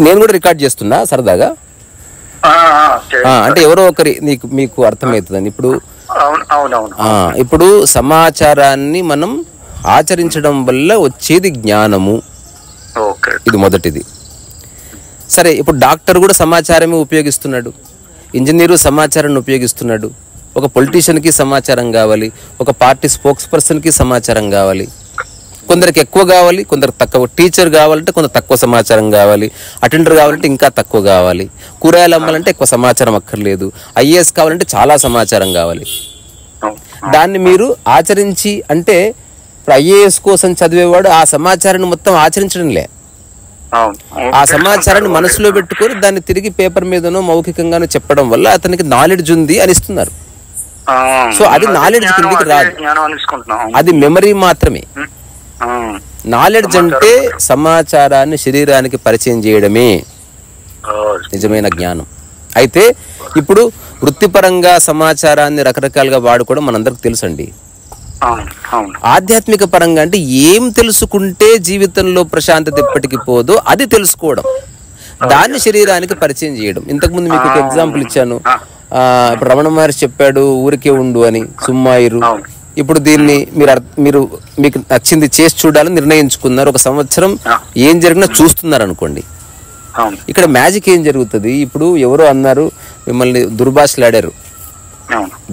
నేను కూడా రికార్డ్ చేస్తున్నా సరదాగా. అంటే ఎవరో ఒకరి మీకు అర్థమవుతుందని. ఇప్పుడు సమాచారాన్ని మనం ఆచరించడం వల్ల వచ్చేది జ్ఞానము, ఇది మొదటిది. సరే, ఇప్పుడు డాక్టర్ కూడా సమాచారమే ఉపయోగిస్తున్నాడు, ఇంజనీరు సమాచారాన్ని ఉపయోగిస్తున్నాడు, ఒక పొలిటీషియన్కి సమాచారం కావాలి, ఒక పార్టీ స్పోక్స్ పర్సన్కి సమాచారం కావాలి. కొందరికి ఎక్కువ కావాలి, కొందరికి తక్కువ. టీచర్ కావాలంటే కొంత తక్కువ సమాచారం కావాలి, అటెండర్ కావాలంటే ఇంకా తక్కువ కావాలి, కూరగాయలు అమ్మాలంటే ఎక్కువ సమాచారం అక్కర్లేదు, ఐఏఎస్ కావాలంటే చాలా సమాచారం కావాలి. దాన్ని మీరు ఆచరించి, అంటే ఇప్పుడు ఐఏఎస్ కోసం చదివేవాడు ఆ సమాచారాన్ని మొత్తం ఆచరించడంలే, ఆ సమాచారాన్ని మనసులో పెట్టుకొని దాన్ని తిరిగి పేపర్ మీదనో మౌఖికంగానో చెప్పడం వల్ల అతనికి నాలెడ్జ్ ఉంది అని ఇస్తున్నారు. సో అది నాలెడ్జ్ కిందికి రాదు, అది మెమరీ మాత్రమే. నాలెడ్జ్ అంటే సమాచారాన్ని శరీరానికి పరిచయం చేయడమే నిజమైన జ్ఞానం. అయితే ఇప్పుడు వృత్తిపరంగా సమాచారాన్ని రకరకాలుగా వాడుకోవడం మనందరికి తెలుసండి. ఆధ్యాత్మిక పరంగా అంటే ఏం తెలుసుకుంటే జీవితంలో ప్రశాంతత ఎప్పటికి పోదో అది తెలుసుకోవడం, దాన్ని శరీరానికి పరిచయం చేయడం. ఇంతకుముందు మీకు ఒక ఎగ్జాంపుల్ ఇచ్చాను. ఇప్పుడు రమణ మహర్షి చెప్పాడు ఊరికే ఉండు అని, సుమ్మాయిరు. ఇప్పుడు దీన్ని మీరు మీకు నచ్చింది చేసి చూడాలని నిర్ణయించుకున్నారు, ఒక సంవత్సరం ఏం జరిగినా చూస్తున్నారు అనుకోండి. ఇక్కడ మ్యాజిక్ ఏం జరుగుతుంది? ఇప్పుడు ఎవరో అన్నారు, మిమ్మల్ని దుర్భాషలాడారు,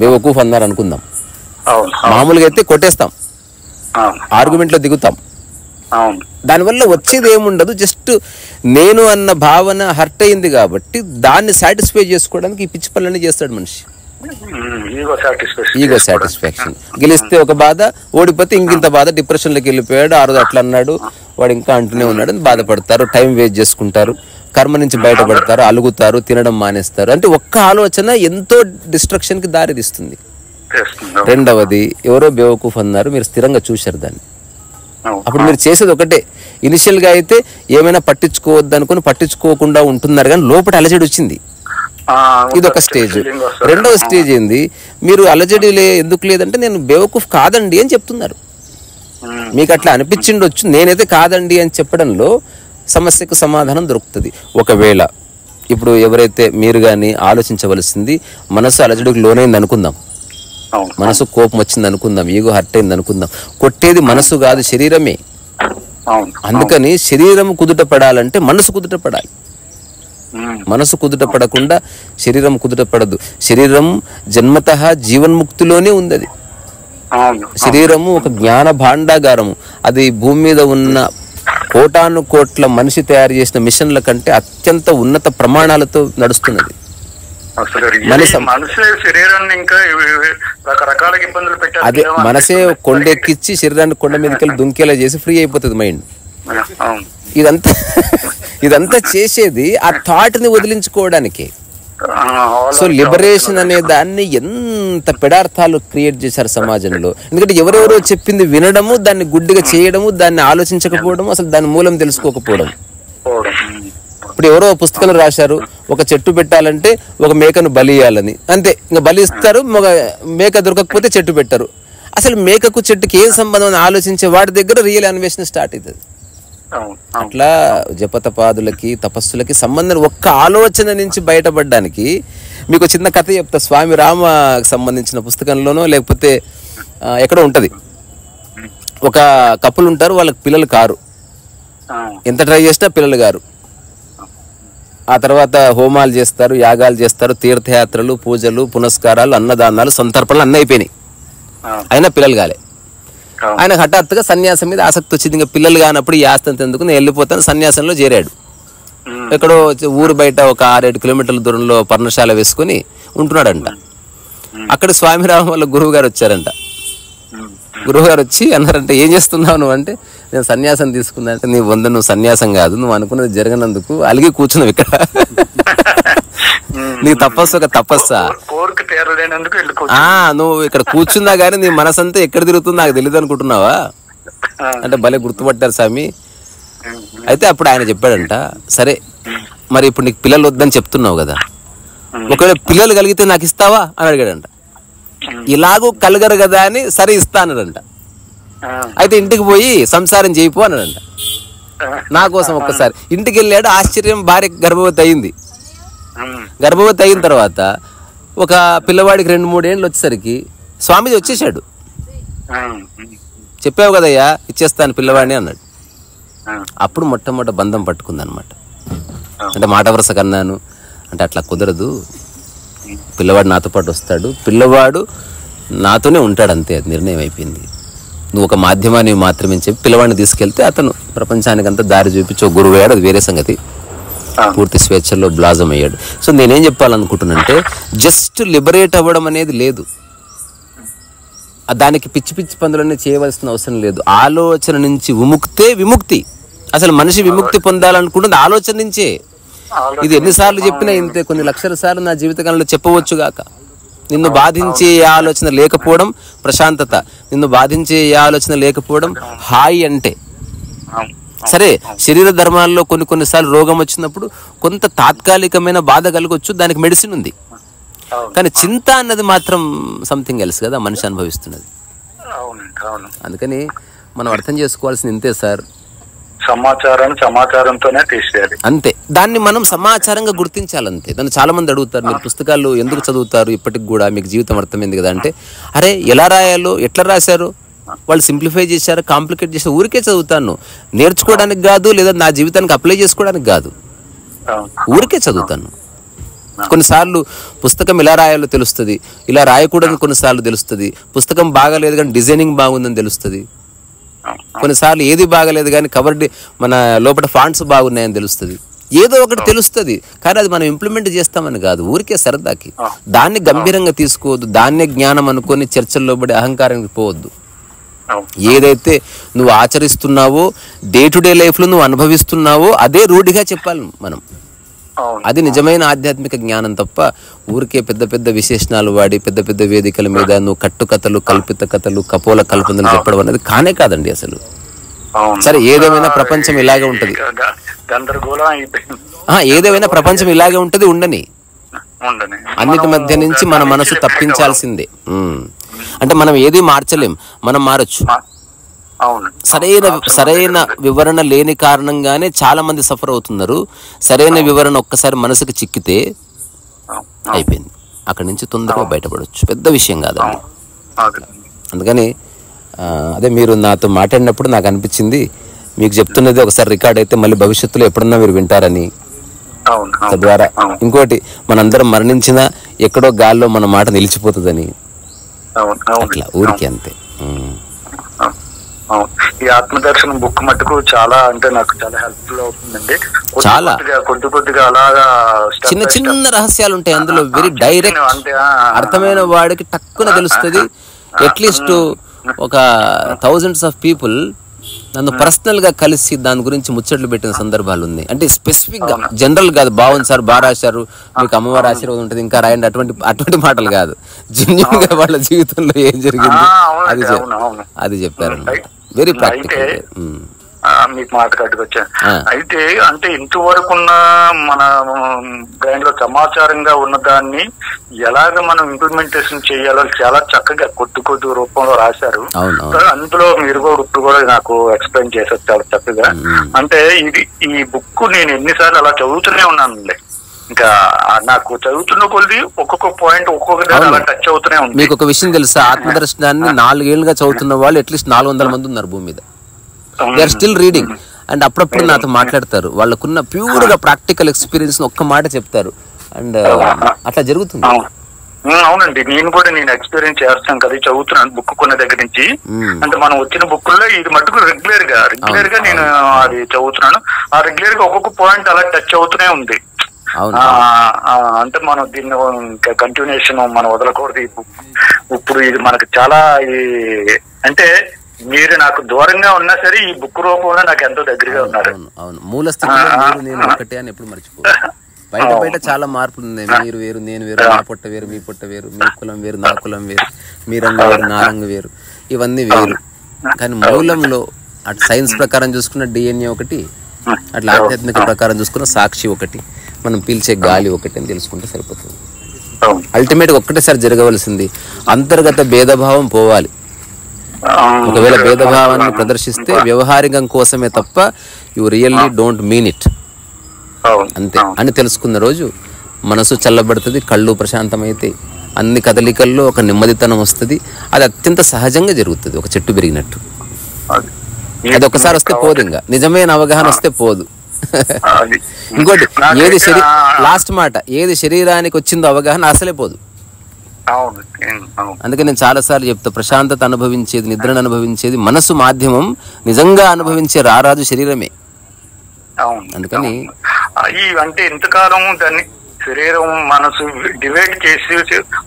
బేవకూఫ్ అన్నారు అనుకుందాం. మామూలుగా అయితే కొట్టేస్తాం, ఆర్గ్యుమెంట్ లో దిగుతాం. దానివల్ల వచ్చేది ఏముండదు, జస్ట్ నేను అన్న భావన హర్ట్ అయింది కాబట్టి దాన్ని సాటిస్ఫై చేసుకోవడానికి ఈ పిచ్చి పనులన్నీ చేస్తాడు మనిషి. Ego satisfaction. గెలిస్తే ఒక బాధ, ఓడిపోతే ఇంకింత బాధ, డిప్రెషన్ లోకి వెళ్ళిపోయాడు, ఆ రోజు అట్లా అన్నాడు, వాడు ఇంకా అంటూనే ఉన్నాడు అని బాధపడతారు, టైం వేస్ట్ చేసుకుంటారు, కర్మ నుంచి బయటపడతారు, అలుగుతారు, తినడం మానేస్తారు. అంటే ఒక్క ఆలోచన ఎంతో డిస్ట్రక్షన్ కి దారి తీస్తుంది. రెండవది, ఎవరో బేవకూఫ్ అన్నారు, మీరు స్థిరంగా చూశారు దాన్ని. అప్పుడు మీరు చేసేది ఒకటే, ఇనిషియల్ గా అయితే ఏమైనా పట్టించుకోవద్దు అనుకుని పట్టించుకోకుండా ఉంటున్నారు, కానీ లోపల అలజడి వచ్చింది. ఇది ఒక స్టేజ్. రెండవ స్టేజ్ ఏంది, మీరు అలజడి ఎందుకు లేదంటే నేను బేవకూఫ్ కాదండి అని చెప్తున్నారు. మీకు అట్లా అనిపించిండొచ్చు, నేనైతే కాదండి అని చెప్పడంలో సమస్యకు సమాధానం దొరుకుతుంది. ఒకవేళ ఇప్పుడు ఎవరైతే మీరు కానీ ఆలోచించవలసింది, మనసు అలజడికి లోనైంది అనుకుందాం, మనసు కోపం వచ్చింది అనుకుందాం, ఈగో హర్ట్ అయింది అనుకుందాం, కొట్టేది మనసు కాదు శరీరమే. అందుకని శరీరం కుదుట పడాలంటే మనసు కుదుట పడాలి. మనసు కుదుట పడకుండా శరీరం కుదుట పడదు. శరీరం జన్మతః జీవన్ముక్తిలోనే ఉంది. అది శరీరము ఒక జ్ఞాన భాండాగారము. అది భూమి మీద ఉన్న కోటాను కోట్ల మనిషి తయారు చేసిన మిషన్ల కంటే అత్యంత ఉన్నత ప్రమాణాలతో నడుస్తున్నది. అదే మనసే కొండెక్కిచ్చి శరీరాన్ని కొండ మీదకి దుంకేలా చేసి ఫ్రీ అయిపోతుంది మైండ్. ఇదంతా చేసేది ఆ థాట్ ని వదిలించుకోవడానికి. సో లిబరేషన్ అనే దాన్ని ఎంత పెడార్థాలు క్రియేట్ చేశారు సమాజంలో. ఎందుకంటే ఎవరెవరో చెప్పింది వినడము, దాన్ని గుడ్డిగా చేయడము, దాన్ని ఆలోచించకపోవడము, అసలు దాని మూలం తెలుసుకోకపోవడం. ఇప్పుడు ఎవరో పుస్తకాలు రాశారు, ఒక చెట్టు పెట్టాలంటే ఒక మేకను బలి ఇవ్వాలని, అంతే. ఇంకా బలి ఇస్తారు, మేక దొరకకపోతే చెట్టు పెట్టరు. అసలు మేకకు చెట్టుకి ఏం సంబంధం అని ఆలోచించే వాడి దగ్గర రియల్ అన్వేషణ స్టార్ట్ అవుతుంది. అట్లా జపతపాదులకి తపస్సులకి సంబంధం ఒక్క ఆలోచన నుంచి బయటపడడానికి మీకు చిన్న కథ చెప్తా. స్వామి రామకి సంబంధించిన పుస్తకంలోనో లేకపోతే ఎక్కడో ఉంటది. ఒక కపుల్ ఉంటారు, వాళ్ళకి పిల్లలు కారు, ఎంత ట్రై చేసినా పిల్లలు గారు. ఆ తర్వాత హోమాలు చేస్తారు, యాగాలు చేస్తారు, తీర్థయాత్రలు, పూజలు, పునస్కారాలు, అన్నదానాలు, సంతర్పణలు అన్నీ అయిపోయినాయి, అయినా పిల్లలు కాలే. ఆయన హఠాత్తుగా సన్యాసం మీద ఆసక్తి వచ్చింది. ఇంకా పిల్లలు కానప్పుడు ఈ ఆస్తి ఎందుకు, నేను వెళ్ళిపోతాను, సన్యాసంలో చేరాడు. ఎక్కడో ఊరు బయట ఒక 6-7 కిలోమీటర్ల దూరంలో పర్ణశాల వేసుకుని ఉంటున్నాడంట. అక్కడ స్వామిరామ వాళ్ళ గురువు గారు వచ్చారంట. గురువు గారు వచ్చి అన్నారంటే, ఏం చేస్తున్నావు నువ్వు అంటే, నేను సన్యాసం తీసుకున్నా అంటే, నీ వంద నువ్వు సన్యాసం కాదు, నువ్వు అనుకున్నది జరగనందుకు అలిగి కూర్చున్నావు ఇక్కడ, నీ తపస్సు ఒక తపస్సా, నువ్వు ఇక్కడ కూర్చున్నా గానీ నీ మనసంతా ఎక్కడ తిరుగుతుందో నాకు తెలియదు అనుకుంటున్నావా అంటే, భలే గుర్తుపట్టారు స్వామి. అయితే అప్పుడు ఆయన చెప్పాడంట, సరే మరి ఇప్పుడు నీకు పిల్లలు వద్దని చెప్తున్నావు కదా, ఒకవేళ పిల్లలు కలిగితే నాకు ఇస్తావా అని అడిగాడంట. ఇలాగూ కలగరు కదా అని సరే ఇస్తా అన్నాడంట. అయితే ఇంటికి పోయి సంసారం చేయిపో అన్నాడంట. నా కోసం ఒక్కసారి. ఇంటికి వెళ్ళాడు, ఆశ్చర్యం, భార్య గర్భవతి అయింది. గర్భవతి అయిన తర్వాత ఒక పిల్లవాడికి 2-3 ఏళ్ళు వచ్చేసరికి స్వామీజీ వచ్చేసాడు. చెప్పావు కదయ్యా ఇచ్చేస్తాను పిల్లవాడిని అన్నాడు. అప్పుడు మొట్టమొదటి బంధం పట్టుకుందనమాట. అంటే మాట వరుస కన్నాను అంటే అట్లా కుదరదు, పిల్లవాడు నాతో పాటు వస్తాడు, పిల్లవాడు నాతోనే ఉంటాడు, అంతే, అది నిర్ణయం అయిపోయింది. నువ్వు ఒక మాధ్యమాన్ని మాత్రమే చెప్పి పిల్లవాడిని తీసుకెళ్తే అతను ప్రపంచానికంతా దారి చూపించి ఒక గురువు అయ్యాడు, అది వేరే సంగతి. పూర్తి స్వేచ్ఛలో బ్లాజం అయ్యాడు. సో నేనేం చెప్పాలనుకుంటున్నానంటే జస్ట్ లిబరేట్ అవ్వడం అనేది లేదు, దానికి పిచ్చి పిచ్చి పనులన్నీ చేయవలసిన అవసరం లేదు. ఆలోచన నుంచి విముక్తే విముక్తి. అసలు మనిషి విముక్తి పొందాలనుకుంటుంది ఆలోచన నుంచే. ఇది ఎన్నిసార్లు చెప్పినా ఇంతే, కొన్ని లక్షల సార్లు నా జీవితకాలంలో చెప్పవచ్చుగాక. నిన్ను బాధించే ఏ ఆలోచన లేకపోవడం ప్రశాంతత, నిన్ను బాధించే ఏ ఆలోచన లేకపోవడం హాయి. అంటే సరే, శరీర ధర్మాల్లో కొన్నిసార్లు రోగం వచ్చినప్పుడు కొంత తాత్కాలికమైన బాధ కలగొచ్చు, దానికి మెడిసిన్ ఉంది. కానీ చింత అన్నది మాత్రం సంథింగ్ ఎల్స్ కదా మనిషి అనుభవిస్తున్నది. అందుకని మనం అర్థం చేసుకోవాల్సింది ఇంతే సార్, సమాచారంతోనే తీసేయాలి, అంతే. దాన్ని మనం సమాచారంగా గుర్తించాలంతే. నన్ను చాలా మంది అడుగుతారు, మీరు పుస్తకాలు ఎందుకు చదువుతారు ఇప్పటికి కూడా, మీకు జీవితం అర్థమైంది కదా అంటే, అరే ఎలా రాయాలో ఎట్లా రాశారు, వాళ్ళు సింప్లిఫై చేశారు, కాంప్లికేట్ చేశారు, ఊరికే చదువుతాను, నేర్చుకోవడానికి కాదు, లేదా నా జీవితానికి అప్లై చేసుకోవడానికి కాదు, ఊరికే చదువుతాను. కొన్నిసార్లు పుస్తకం ఇలా రాయాలో తెలుస్తుంది, ఇలా రాయకూడదని కొన్నిసార్లు తెలుస్తుంది. పుస్తకం బాగాలేదు కానీ డిజైనింగ్ బాగుందని తెలుస్తుంది. కొన్నిసార్లు ఏది బాగలేదు కానీ కవర్ మన లోపల ఫాంట్స్ బాగున్నాయని తెలుస్తుంది. ఏదో ఒకటి తెలుస్తుంది, కానీ అది మనం ఇంప్లిమెంట్ చేస్తామని కాదు, ఊరికే సరదాకి. దాన్ని గంభీరంగా తీసుకోవద్దు, దాన్నే జ్ఞానం అనుకొని చర్చల్లో పడి అహంకారానికి పోవద్దు. ఏదైతే నువ్వు ఆచరిస్తున్నావో, డే టు డే లైఫ్లో నువ్వు అనుభవిస్తున్నావో అదే రూఢిగా చెప్పాలి మనం. అది నిజమైన ఆధ్యాత్మిక జ్ఞానం తప్ప ఊరికే పెద్ద పెద్ద విశేషణాలు వాడి పెద్ద పెద్ద వేదికల మీద నువ్వు కట్టుకథలు, కల్పిత కథలు, కపోల కల్పనలు చెప్పడం అనేది కానే కాదండి అసలు. సరే, ఏదేమైనా ప్రపంచం ఇలాగే ఉంటది, ఏదేమైనా ప్రపంచం ఇలాగే ఉంటది, ఉండని. అన్నిటి మధ్య నుంచి మన మనసు తప్పించాల్సిందే. అంటే మనం ఏది మార్చలేం, మనం మారచ్చు. సరైన వివరణ లేని కారణంగానే చాలా మంది సఫర్ అవుతున్నారు. సరైన వివరణ ఒక్కసారి మనసుకు చిక్కితే అయిపోయింది, అక్కడి నుంచి తొందరగా బయటపడవచ్చు, పెద్ద విషయం కాదండి. అందుకని అదే మీరు నాతో మాట్లాడినప్పుడు నాకు అనిపించింది, మీకు చెప్తున్నది ఒకసారి రికార్డ్ అయితే మళ్ళీ భవిష్యత్తులో ఎప్పుడన్నా మీరు వింటారని. తద్వారా ఇంకోటి, మనందరం మరణించినా ఎక్కడో గాల్లో మన మాట నిలిచిపోతుందని. అట్లా ఊరికి అంతే. ఈ ఆత్మదర్శనం బుక్ మటుకు చాలా, అంటే నాకు చాలా హెల్ప్ఫుల్ అవుతుందండి. చాలా కొద్దిగా అలాగా చిన్న చిన్న రహస్యాలు ఉంటాయి అందులో, వెరీ డైరెక్ట్. అర్థమైన వాడికి టక్కున తెలుస్తుంది. అట్లీస్ట్ ఒక thousands of people నన్ను పర్సనల్ గా కలిసి దాని గురించి ముచ్చట్లు పెట్టిన సందర్భాలు ఉన్నాయి. అంటే స్పెసిఫిక్ గా, జనరల్ కాదు, బాగుంది సార్, బాగా రాశారు, మీకు అమ్మవారి ఆశీర్వాదం ఉంటుంది, ఇంకా రాయండి, అటువంటి మాటలు కాదు. జెన్యూన్ గా వాళ్ళ జీవితంలో ఏం జరిగింది అది చెప్పారన్నమాట. Very practical. మీకు మాట కట్టుకొచ్చాను. అయితే అంటే ఇంతవరకున్న మన బ్రెయిన్ లో సమాచారంగా ఉన్న దాన్ని ఎలాగ మనం ఇంప్లిమెంటేషన్ చేయాలో చాలా చక్కగా కొద్ది రూపంలో రాశారు. అందులో మీరు కూడా ఇప్పుడు కూడా నాకు ఎక్స్ప్లెయిన్ చేశారు చాలా చక్కగా. అంటే ఈ బుక్ నేను ఎన్నిసార్లు అలా చదువుతూనే ఉన్నానండి. ఇంకా నాకు చదువుతున్న కొద్ది ఒక్కొక్క పాయింట్ ఒక్కొక్క అలా టచ్ అవుతూనే ఉంది. మీకు ఒక విషయం తెలుసా, ఆత్మదర్శనాన్ని 4 ఏళ్ళుగా చదువుతున్న వాళ్ళు అట్లీస్ట్ 400 మంది ఉన్నారు భూమి మీద. They are still reading. And అప్పుడప్పుడు నాతో మాట్లాడతారు, వాళ్ళకున్న ప్యూర్ గా ప్రాక్టికల్ ఎక్స్పీరియన్స్ ఒక్క మాట చెప్తారు. అండ్ అట్లా జరుగుతుంది. అవునండి, నేను ఎక్స్పీరియన్స్ చేస్తాను కదా, చదువుతున్నాను బుక్ కొన్న దగ్గర నుంచి. అంటే మనం వచ్చిన బుక్కుల్లో ఇది మటుకు రెగ్యులర్ గా నేను అది చదువుతున్నాను. ఆ రెగ్యులర్ గా ఒక్కొక్క పాయింట్ అలా టచ్ అవుతూనే ఉంది. అంటే మనం దీన్ని కంటిన్యూషన్ మనం వదలకూడదు. ఇప్పుడు ఇది మనకు చాలా అంటే మీరు నాకు దూరంగా ఉన్నా సరే ఈ బుక్ రూపంలో నాకు ఎంతో దగ్గరగా ఉన్నారు. అవును, మూల స్థితిలో నేను ఒకటే అని ఎప్పుడు మర్చిపో. బయట చాలా మార్పులు ఉన్నాయి. మీరు వేరు, నేను వేరు, నా పొట్ట వేరు, మీ పొట్ట వేరు, మీ కులం వేరు, నా కులం వేరు, మీ రంగు వేరు, నా రంగు వేరు, ఇవన్నీ వేరు. కానీ మూలంలో అటు సైన్స్ ప్రకారం చూసుకున్న DNA ఒకటి, అట్లా ఆధ్యాత్మిక ప్రకారం చూసుకున్న సాక్షి ఒకటి, మనం పీల్చే గాలి ఒకటి అని తెలుసుకుంటే సరిపోతుంది. అల్టిమేట్గా ఒక్కటేసారి జరగవలసింది అంతర్గత భేదభావం పోవాలి. ఒకవేళ భేదభావాన్ని ప్రదర్శిస్తే వ్యవహారికం కోసమే తప్ప you really don't mean it అంతే అని తెలుసుకున్న రోజు మనసు చల్లబడుతుంది, కళ్ళు ప్రశాంతమైతే, అన్ని కదలికల్లో ఒక నెమ్మదితనం వస్తుంది. అది అత్యంత సహజంగా జరుగుతుంది, ఒక చెట్టు పెరిగినట్టు. అది ఒకసారి వస్తే పోదు, ఇంకా నిజమైన అవగాహన వస్తే పోదు. ఇంకోటి, ఏది లాస్ట్ మాట, ఏది శరీరానికి వచ్చిందో అవగాహన అసలే పోదు. అందుకే నేను చాలా సార్లు చెప్తా, ప్రశాంతత అనుభవించేది, నిద్రను అనుభవించేది మనసు మాధ్యమం, నిజంగా అనుభవించే రారాజు శరీరమే. అందుకని అంటే ఇంతకాలం దాన్ని శరీరం మనసు డివైడ్ చేసి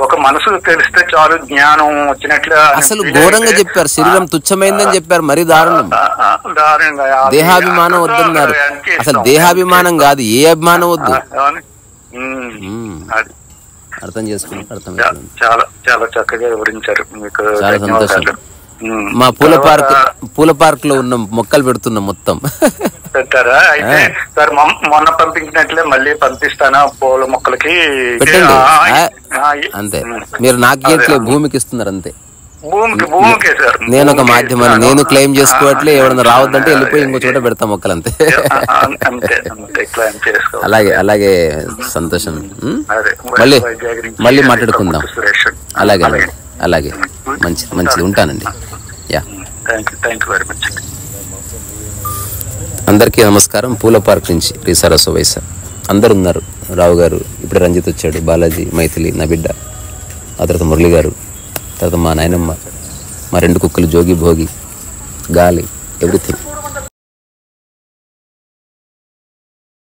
ఒక మనసు తెలిస్తే చాలు జ్ఞానం వచ్చినట్లు అసలు ఘోరంగా చెప్పారు. శరీరం తుచ్చమైందని చెప్పారు, మరీ దారుణం. దేహాభిమానం వద్దన్నారు. అసలు దేహాభిమానం కాదు, ఏ అభిమానం వద్దు. అర్థం చేసుకున్నారు, అర్థమైంది. చాలా చాలా చక్కగా వివరించారు, మీకు చాలా సంతోషం. మా పూల పార్క్ లో ఉన్న మొక్కలు పెడుతున్నాం మొత్తం. పెట్టారా? అయితే సార్ మొన్న పంపించినట్లే మళ్ళీ పంపిస్తానా పూల మొక్కలకి. పెట్టండి అంతే. మీరు నాకు ఇట్లే భూమికి ఇస్తున్నారు అంతే. భూమికే సార్. నేను ఒక మాధ్యమాన్ని నేను క్లెయిమ్ చేసుకోవట్లే. ఎవరన్నా రావద్దంటే వెళ్ళిపోయి ఇంకో చోట పెడతాం మొక్కలు అంతే. అలాగే అలాగే సంతోషం. మళ్ళీ మాట్లాడుకుందాం. అలాగే అలాగే మంచిది ఉంటానండి. యా, అందరికీ నమస్కారం. పూల పార్క్ నుంచి రీసారా సోవైసా అందరు ఉన్నారు. రావు గారు, ఇప్పుడు రంజిత్ వచ్చాడు, బాలాజీ, మైథిలి, నా బిడ్డ, ఆ తర్వాత మురళి గారు, తర్వాత మా నాయనమ్మ, మా 2 కుక్కలు జోగి, భోగి, గాలి, ఎవ్రీథింగ్.